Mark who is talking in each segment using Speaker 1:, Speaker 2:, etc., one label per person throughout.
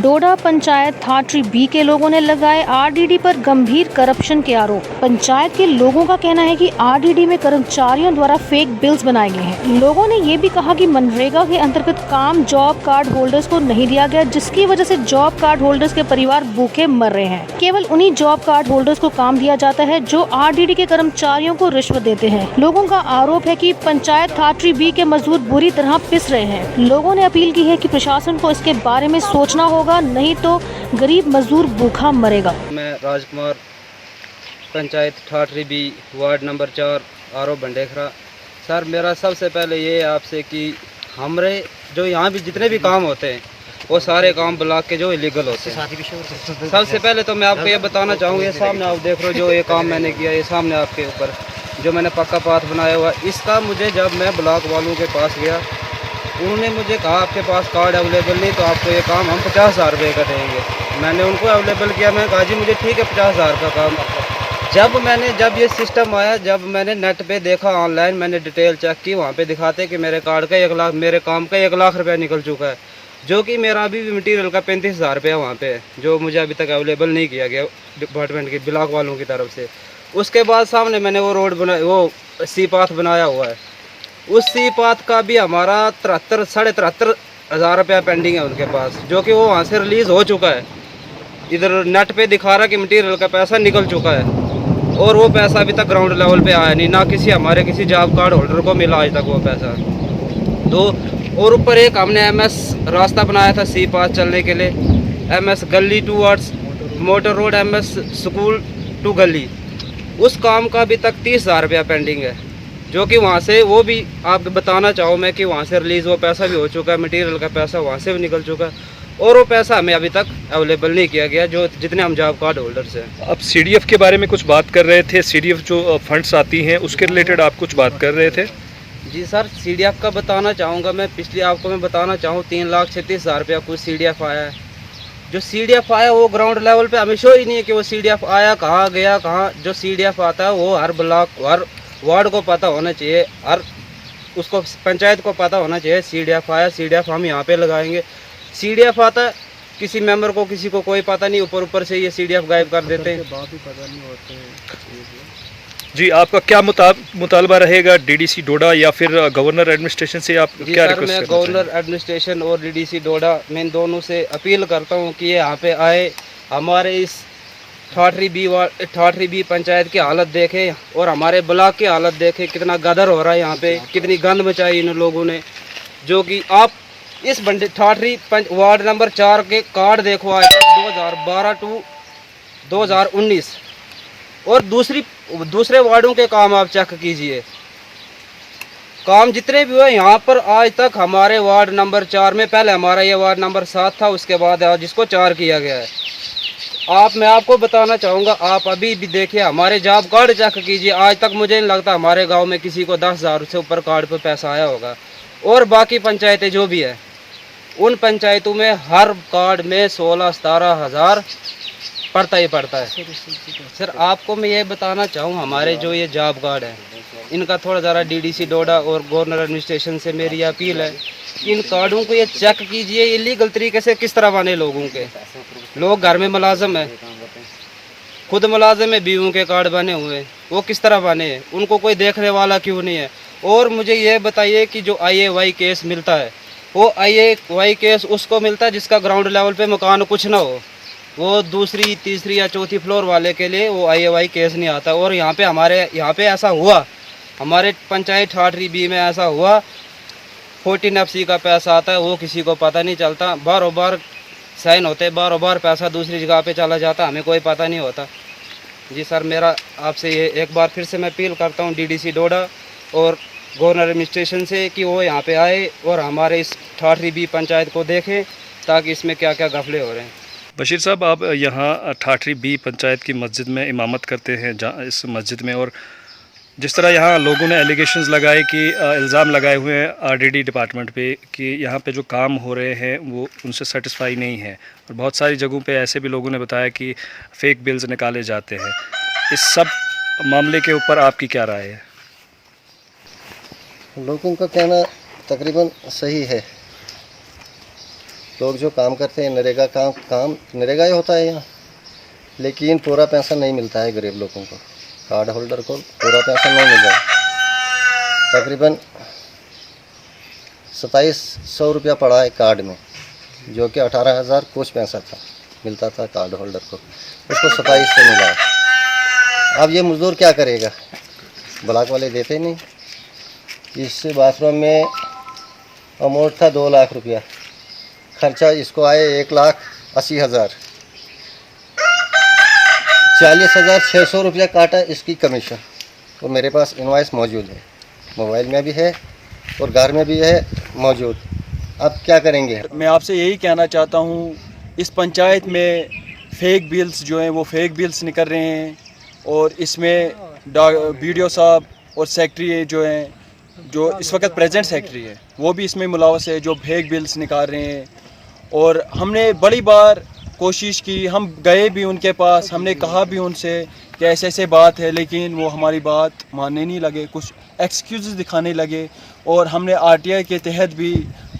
Speaker 1: डोडा panchayat थाटरी B के लोगों ने लगाए आरडीडी पर गंभीर करप्शन के आरोप। पंचायत के लोगों का कहना है कि आरडीडी में कर्मचारियों द्वारा फेक बिल्स बनाए गए हैं। लोगों ने ये भी कहा कि मनरेगा के अंतर्गत काम जॉब कार्ड होल्डर्स को नहीं दिया गया, जिसकी वजह से जॉब कार्ड होल्डर्स के परिवार भूखे मर रहे हैं। केवल उन्हीं जॉब कार्ड होल्डर्स को काम दिया जाता है जो आरडीडी के कर्मचारियों को रिश्वत देते हैं। लोगों का आरोप है कि पंचायत थाटरी बी के मजदूर बुरी तरह पिस रहे हैं। लोगों ने अपील की है कि प्रशासन को इसके बारे में सोचना होगा, नहीं तो गरीब मजदूर भूखा मरेगा।
Speaker 2: मैं राजकुमार, panchayat Thathri B, ward number 4, आरो बंडेखरा। सर, मेरा सबसे पहले ये आपसे कि हमारे जो यहाँ भी जितने भी काम होते हैं वो सारे काम ब्लॉक के जो इलीगल होते हैं। सबसे पहले तो मैं आपको ये बताना चाहूँगा, ये सामने आप देख रहे हो जो ये काम मैंने किया, ये सामने आपके ऊपर जो मैंने पक्का पाथ बनाया हुआ, इसका मुझे जब मैं ब्लॉक वालों के पास गया, उन्होंने मुझे कहा आपके पास कार्ड अवेलेबल नहीं तो आपको ये काम हम 50,000 रुपये का देंगे। मैंने उनको अवेलेबल किया, मैं कहा जी मुझे ठीक है 50,000 का काम। जब ये सिस्टम आया, जब मैंने नेट पे देखा, ऑनलाइन मैंने डिटेल चेक की, वहाँ पे दिखाते कि मेरे कार्ड का 1 लाख, मेरे काम का 1 लाख रुपया निकल चुका है, जो कि मेरा अभी भी मटीरियल का 35,000 रुपया वहाँ पे है, जो मुझे अभी तक अवेलेबल नहीं किया गया डिपार्टमेंट की ब्लॉक वालों की तरफ से। उसके बाद सामने मैंने वो रोड बना, वो सी पाथ बनाया हुआ है, उस सी पाथ का भी हमारा 73,500 रुपया पेंडिंग है उनके पास, जो कि वो वहाँ से रिलीज़ हो चुका है। इधर नेट पे दिखा रहा कि मटेरियल का पैसा निकल चुका है और वो पैसा अभी तक ग्राउंड लेवल पे आया नहीं, ना हमारे किसी जॉब कार्ड होल्डर को मिला आज तक वो पैसा। तो और ऊपर एक हमने एमएस रास्ता बनाया था सी पाथ चलने के लिए, एमएस गली towards motor road, MS school to गली, उस काम का अभी तक 30,000 रुपया पेंडिंग है, जो कि वहाँ से वो भी आप बताना चाहूँ मैं कि वहाँ से रिलीज़ वो पैसा भी हो चुका है, मटेरियल का पैसा वहाँ से भी निकल चुका है और वो पैसा हमें अभी तक अवेलेबल नहीं किया गया, जो जितने हम जॉब कार्ड होल्डर्स हैं।
Speaker 3: अब सीडीएफ के बारे में कुछ बात कर रहे थे, सीडीएफ जो फंड्स आती हैं उसके रिलेटेड आप कुछ बात कर रहे थे।
Speaker 2: जी सर, सीडीएफ का बताना चाहूँगा मैं, पिछली आपको मैं बताना चाहूँ 3,36,000 रुपया कुछ सीडीएफ आया है। जो सीडीएफ आया वो ग्राउंड लेवल पे हमें शो ही नहीं है कि वो सीडीएफ आया कहाँ गया कहाँ। जो सीडीएफ आता है वो हर ब्लॉक, हर वार्ड को पता होना चाहिए, हर उसको पंचायत को पता होना चाहिए सीडीएफ आया, सीडीएफ हम यहाँ पे लगाएंगे। सीडीएफ आता है, किसी मेंबर को किसी को कोई पता नहीं, ऊपर से ये सीडीएफ गायब कर देते हैं।
Speaker 4: बात ही पता नहीं होते हैं।
Speaker 3: जी, आपका क्या मुतालबा रहेगा डीडीसी डोडा या फिर गवर्नर एडमिनिस्ट्रेशन से? आप क्या रिक्वेस्ट
Speaker 2: मैं गवर्नर एडमिनिस्ट्रेशन और डीडीसी डोडा, मैं इन दोनों से अपील करता हूँ कि ये यहाँ पे आए, हमारे इस ठाठरी बी पंचायत की हालत देखें और हमारे ब्लॉक की हालत देखें, कितना गदर हो रहा है यहाँ पे, कितनी गंद मचाई इन लोगों ने। जो कि आप इस ठाठरी वार्ड नंबर 4 के कार्ड देखो आज 2012 टू 2019 और दूसरे वार्डों के काम आप चेक कीजिए, काम जितने भी हुए यहाँ पर आज तक हमारे वार्ड नंबर 4 में, पहले हमारा ये वार्ड नंबर 7 था, उसके बाद आज इसको 4 किया गया है। मैं आपको बताना चाहूँगा, आप अभी भी देखिए हमारे जॉब कार्ड चेक कीजिए, आज तक मुझे नहीं लगता हमारे गांव में किसी को 10,000 से ऊपर कार्ड पर पैसा आया होगा। और बाकी पंचायतें जो भी है, उन पंचायतों में हर कार्ड में 16-17 हज़ार पड़ता ही पड़ता है। सर, आपको मैं ये बताना चाहूँ, हमारे जो ये जॉब कार्ड है, इनका थोड़ा ज़रा डीडीसी डोडा और गवर्नर एडमिनिस्ट्रेशन से मेरी अपील है, इन कार्डों को ये चेक कीजिए इलीगल तरीके से किस तरह बने लोगों के। लोग घर में मुलाजिम है, खुद मुलाजिम है, बीवियों के कार्ड बने हुए, वो किस तरह बने हैं, उनको कोई देखने वाला क्यों नहीं है। और मुझे ये बताइए कि जो IAY केस मिलता है, वो IAY केस उसको मिलता है जिसका ग्राउंड लेवल पे मकान कुछ ना हो, वो दूसरी, तीसरी या चौथी फ्लोर वाले के लिए वो IAY केस नहीं आता। और हमारे यहाँ पे ऐसा हुआ, हमारे पंचायत ठाठरी बी में ऐसा हुआ, 14 FC का पैसा आता है, वो किसी को पता नहीं चलता, बार साइन होते, बार पैसा दूसरी जगह पे चला जाता, हमें कोई पता नहीं होता। जी सर, मेरा आपसे ये एक बार फिर से मैं अपील करता हूँ डीडीसी डोडा और गवर्नर एडमिनिस्ट्रेशन से कि वो यहाँ पे आए और हमारे इस ठाठरी बी पंचायत को देखें, ताकि इसमें क्या क्या गफले हो रहे हैं।
Speaker 3: बशीर साहब, आप यहाँ ठाठरी बी पंचायत की मस्जिद में इमामत करते हैं, इस मस्जिद में, और जिस तरह यहाँ लोगों ने एलिगेशंस लगाए कि इल्ज़ाम लगाए हुए हैं आरडीडी डिपार्टमेंट पे कि यहाँ पे जो काम हो रहे हैं वो उनसे सेटिस्फाई नहीं है, और बहुत सारी जगहों पे ऐसे भी लोगों ने बताया कि फ़ेक बिल्स निकाले जाते हैं। इस सब मामले के ऊपर आपकी क्या राय है?
Speaker 4: लोगों का कहना तकरीबन सही है।
Speaker 5: लोग जो काम करते हैं नरेगा काम नरेगा ही होता है यहाँ, लेकिन पूरा पैसा नहीं मिलता है गरीब लोगों को। कार्ड होल्डर को पूरा पैसा नहीं मिल रहा है। तकरीबन 2700 रुपया पड़ा है कार्ड में, जो कि 18,000 कुछ पैसा था मिलता था कार्ड होल्डर को, उसको 2700 मिला है। अब ये मज़दूर क्या करेगा, ब्लॉक वाले देते नहीं। इस बाथरूम में अमाउंट था 2 लाख रुपया, खर्चा इसको आए 1,80,000, 40,600 रुपया काटा इसकी कमीशन। तो मेरे पास इनवॉइस मौजूद है, मोबाइल में भी है और घर में भी है मौजूद। अब क्या करेंगे?
Speaker 6: मैं आपसे यही कहना चाहता हूँ, इस पंचायत में फ़ेक बिल्स जो हैं वो फ़ेक बिल्स निकल रहे हैं, और इसमें BDO साहब और सेक्रेटरी जो हैं, जो इस वक्त प्रेजेंट सेक्रेटरी है, वो भी इसमें मुलव्वस है, जो फेक बिल्स निकाल रहे हैं। और हमने बड़ी बार कोशिश की, हम गए भी उनके पास, हमने कहा भी उनसे कि ऐसे ऐसे बात है, लेकिन वो हमारी बात मानने नहीं लगे, कुछ एक्सक्यूज़ दिखाने लगे। और हमने RTI के तहत भी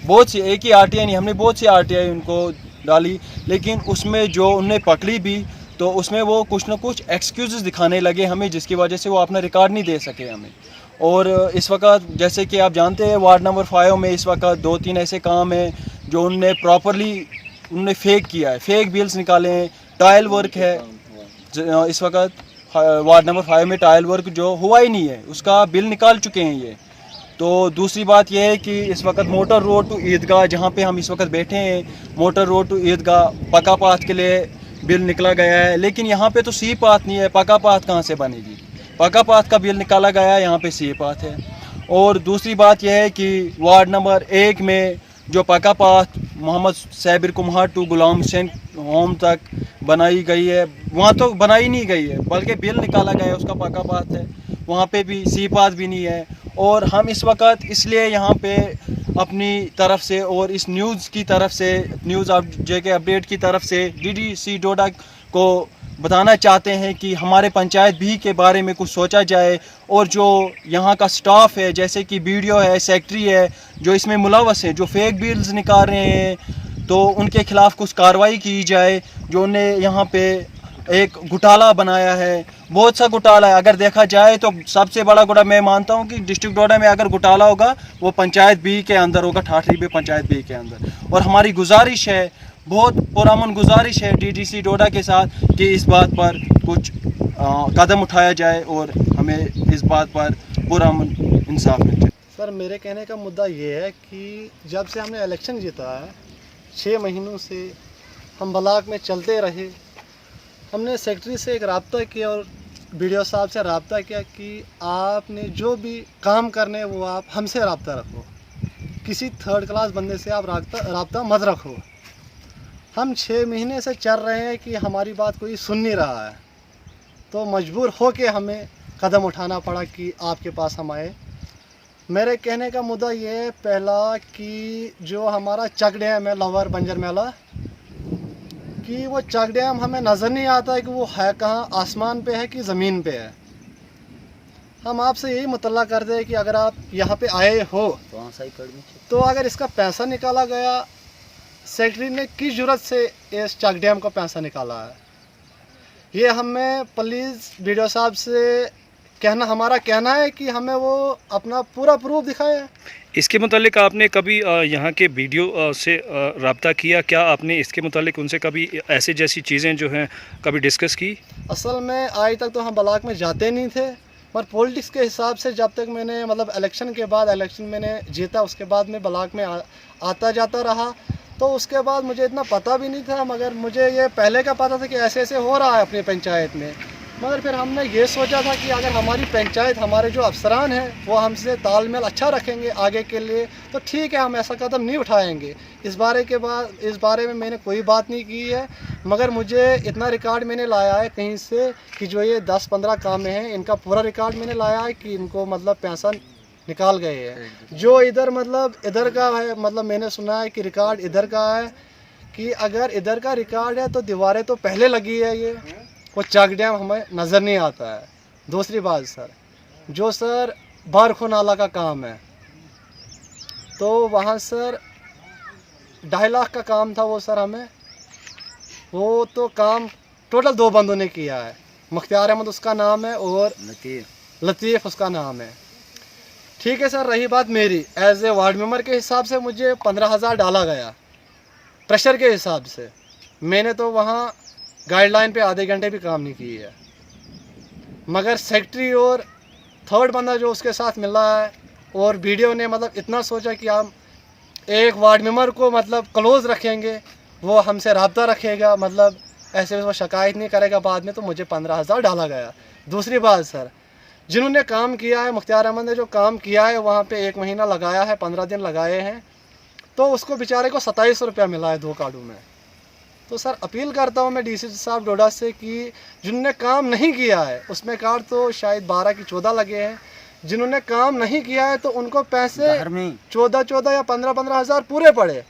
Speaker 6: बहुत सी, एक ही RTI नहीं, हमने बहुत सी RTI उनको डाली, लेकिन उसमें जो उनने पकड़ी भी तो उसमें वो कुछ ना कुछ एक्सक्यूज़ दिखाने लगे हमें, जिसकी वजह से वो अपना रिकॉर्ड नहीं दे सके हमें। और इस वक्त जैसे कि आप जानते हैं, वार्ड नंबर 5 में इस वक्त 2-3 ऐसे काम हैं जो उनने प्रॉपरली उनने फेक किया है, फेक बिल्स निकाले हैं। टाइल वर्क है इस वक्त वार्ड नंबर 5 में, टाइल वर्क जो हुआ ही नहीं है उसका बिल निकाल चुके हैं ये। तो दूसरी बात यह है कि इस वक्त मोटर रोड टू ईदगाह, जहाँ पे हम इस वक्त बैठे हैं, मोटर रोड टू ईदगाह पक्का पाथ के लिए बिल निकला गया है, लेकिन यहाँ पे तो सी पाथ नहीं है, पक्का पाथ कहाँ से बनेगी? पक्का पाथ का बिल निकाला गया है, यहाँ पे सी पाथ है। और दूसरी बात यह है कि वार्ड नंबर 1 में जो पक्का पाथ मोहम्मद साबिर कुम्हार टू गुलाम हुसैन होम तक बनाई गई है, वहाँ तो बनाई नहीं गई है, बल्कि बिल निकाला गया है, उसका पक्का पाथ है, वहाँ पे भी सी पाथ भी नहीं है। और हम इस वक्त इसलिए यहाँ पे अपनी तरफ से और इस न्यूज़ की तरफ से, न्यूज़ JK अपडेट की तरफ से DDC डोडा को बताना चाहते हैं कि हमारे पंचायत भी के बारे में कुछ सोचा जाए, और जो यहाँ का स्टाफ है, जैसे कि BDO है, सेक्रेटरी है, जो इसमें मुलव्वस है, जो फेक बिल्स निकाल रहे हैं, तो उनके खिलाफ़ कुछ कार्रवाई की जाए। जो उन्हें यहाँ पे एक घोटाला बनाया है, बहुत सा घोटाला है, अगर देखा जाए तो सबसे बड़ा घोटाला मैं मानता हूँ कि डिस्ट्रिक्ट डोडा में अगर घोटाला होगा वो पंचायत B के अंदर होगा, ठाठरी B पंचायत B के अंदर। और हमारी गुजारिश है, बहुत पुरअमन गुजारिश है DDC डोडा के साथ कि इस बात पर कुछ कदम उठाया जाए और हमें इस बात पर पुरअमन इंसाफ मिल जाए।
Speaker 4: सर, मेरे कहने का मुद्दा ये है कि जब से हमने इलेक्शन जीता है, 6 महीनों से हम ब्लॉक में चलते रहे। हमने सेक्रेटरी से एक रब्ता किया और BDO साहब से रब्ता किया कि आपने जो भी काम करने वो आप हमसे रब्ता रखो, किसी थर्ड क्लास बंदे से आप रब्ता मत रखो। हम 6 महीने से चल रहे हैं कि हमारी बात कोई सुन नहीं रहा है, तो मजबूर हो के हमें कदम उठाना पड़ा कि आपके पास हम आए। मेरे कहने का मुद्दा ये है, पहला कि जो हमारा चक डैम है लवर बंजर मेला, कि वो चक डैम हमें नज़र नहीं आता है कि वो है कहाँ, आसमान पे है कि ज़मीन पे है। हम आपसे यही मुतल्ला करते हैं कि अगर आप यहाँ पे आए हो तो अगर इसका पैसा निकाला गया, सेक्रेटरी ने किस जरूरत से इस चक डैम का पैसा निकाला है, ये हमें प्लीज़ BDO साहब से हमारा कहना है कि हमें वो अपना पूरा प्रूफ दिखाए।
Speaker 3: इसके मुतालिक आपने कभी यहाँ के BDO से रब्ता किया? क्या आपने इसके मुतालिक उनसे कभी ऐसे जैसी चीज़ें जो हैं कभी डिस्कस की? असल
Speaker 4: में आज तक तो हम ब्लॉक में जाते नहीं थे, पर पॉलिटिक्स के हिसाब से जब तक मैंने मतलब इलेक्शन के बाद, इलेक्शन मैंने जीता, उसके बाद मैं ब्लॉक में आता जाता रहा, तो उसके बाद मुझे इतना पता भी नहीं था। मगर मुझे ये पहले का पता था कि ऐसे ऐसे हो रहा है अपनी पंचायत में। मगर फिर हमने ये सोचा था कि अगर हमारी पंचायत, हमारे जो अफसरान हैं वो हमसे तालमेल अच्छा रखेंगे आगे के लिए, तो ठीक है, हम ऐसा कदम नहीं उठाएंगे। इस बारे में मैंने कोई बात नहीं की है, मगर मुझे इतना रिकॉर्ड मैंने लाया है कहीं से कि जो ये 10-15 काम हैं, इनका पूरा रिकॉर्ड मैंने लाया है कि इनको मतलब पैसा निकाल गए हैं। जो इधर मतलब इधर का है, मतलब मैंने सुना है कि रिकॉर्ड इधर का है, कि अगर इधर का रिकॉर्ड है तो दीवारें तो पहले लगी है, ये वो चक डैम हमें नज़र नहीं आता है। दूसरी बात सर, जो सर बारखो नाला का काम है, तो वहाँ सर 2.5 लाख का काम था वो सर। हमें वो तो काम टोटल 2 बंदों ने किया है। मुख्तियार अहमद उसका नाम है और लतीफ़ उसका नाम है। ठीक है सर, रही बात मेरी एज ए वार्ड मेंबर के हिसाब से मुझे 15,000 डाला गया प्रेशर के हिसाब से। मैंने तो वहाँ गाइडलाइन पे आधे घंटे भी काम नहीं किए है, मगर सेक्रेटरी और थर्ड बंदा जो उसके साथ मिला है और वीडियो ने मतलब इतना सोचा कि हम एक वार्ड मेंबर को मतलब क्लोज़ रखेंगे, वो हमसे रब्ता रखेगा, मतलब ऐसे वो शिकायत नहीं करेगा बाद में, तो मुझे 15,000 डाला गया। दूसरी बात सर, जिन्होंने काम किया है, मुख्तियार अहमद ने जो काम किया है वहाँ पे 1 महीना लगाया है, 15 दिन लगाए हैं, तो उसको बेचारे को 2700 रुपया मिला है 2 कार्डों में। तो सर अपील करता हूँ मैं डीसी साहब डोडा से कि जिन्होंने काम नहीं किया है, उसमें कार्ड तो शायद 12 की 14 लगे हैं, जिन्होंने काम नहीं किया है तो उनको पैसे 14 या 15 हज़ार पूरे पड़े,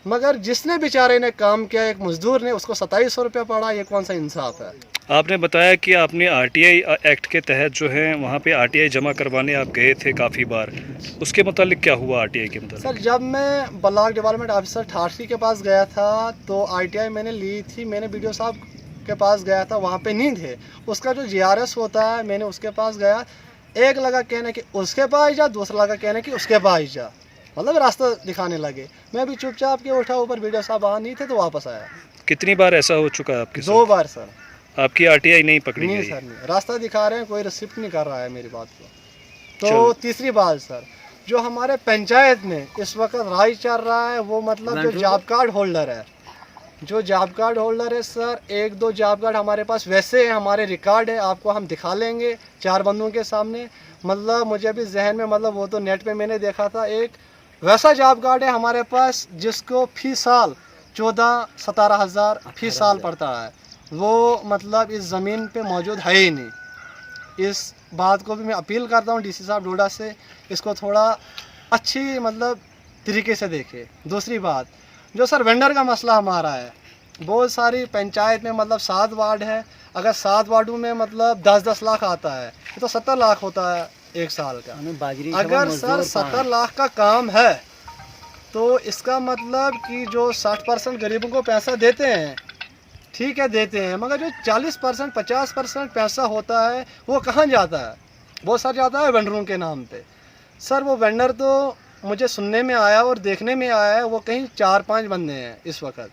Speaker 4: मगर जिसने बेचारे ने काम किया, एक मजदूर ने, उसको 2700 रुपया पड़ा। ये कौन सा इंसाफ है?
Speaker 3: आपने बताया कि आपने आरटीआई एक्ट के तहत जो है वहाँ पे आरटीआई जमा करवाने आप गए थे काफ़ी बार, उसके मुतालिक क्या हुआ आरटीआई के मुतालिक?
Speaker 4: सर जब मैं ब्लॉक डेवलपमेंट ऑफिसर ठाठरी के पास गया था तो आरटीआई मैंने ली थी, मैंने बीडीओ साहब के पास गया था, वहाँ पे नहीं थे। उसका जो जीआरएस होता है, मैंने उसके पास गया, एक लगा कहने कि उसके पास जा, दूसरा लगा कहने कि उसके पास जा, मतलब रास्ता दिखाने लगे। मैं भी चुपचाप के उठा, ऊपर वीडियो साहब वहाँ नहीं थे तो वापस आया।
Speaker 3: कितनी बार ऐसा हो चुका है आपके साथ?
Speaker 4: 2 बार सर।
Speaker 3: आपकी आरटीआई नहीं पकड़ी
Speaker 4: नहीं
Speaker 3: गई?
Speaker 4: सर नहीं, रास्ता दिखा रहे हैं, कोई रिसिप्ट नहीं कर रहा है मेरी बात को। तो तीसरी बात सर, जो हमारे पंचायत में इस वक्त राज चल रहा है, वो मतलब जो जॉब कार्ड होल्डर है, जो जॉब कार्ड होल्डर है सर, 1-2 जॉब कार्ड हमारे पास वैसे हैं, हमारे रिकॉर्ड है, आपको हम दिखा लेंगे 4 बंदों के सामने। मतलब मुझे अभी जहन में, मतलब वो तो नेट पे मैंने देखा था, एक वैसा जॉब कार्ड है हमारे पास जिसको फी साल 14-17 हज़ार फी साल पड़ता है, वो मतलब इस ज़मीन पे मौजूद है ही नहीं। इस बात को भी मैं अपील करता हूँ डीसी साहब डोडा से, इसको थोड़ा अच्छी मतलब तरीके से देखे। दूसरी बात, जो सर वेंडर का मसला हमारा है, बहुत सारी पंचायत में मतलब 7 वार्ड है, अगर 7 वार्डों में मतलब 10-10 लाख आता है, तो 70 लाख होता है 1 साल का। अगर सर 70 लाख का काम है तो इसका मतलब कि जो 60% गरीबों को पैसा देते हैं, ठीक है देते हैं, मगर जो 40% 50% पैसा होता है वो कहाँ जाता है? वो सर जाता है वेंडरों के नाम पे। सर वो वेंडर तो मुझे सुनने में आया और देखने में आया है, वो कहीं 4-5 बंदे हैं इस वक्त।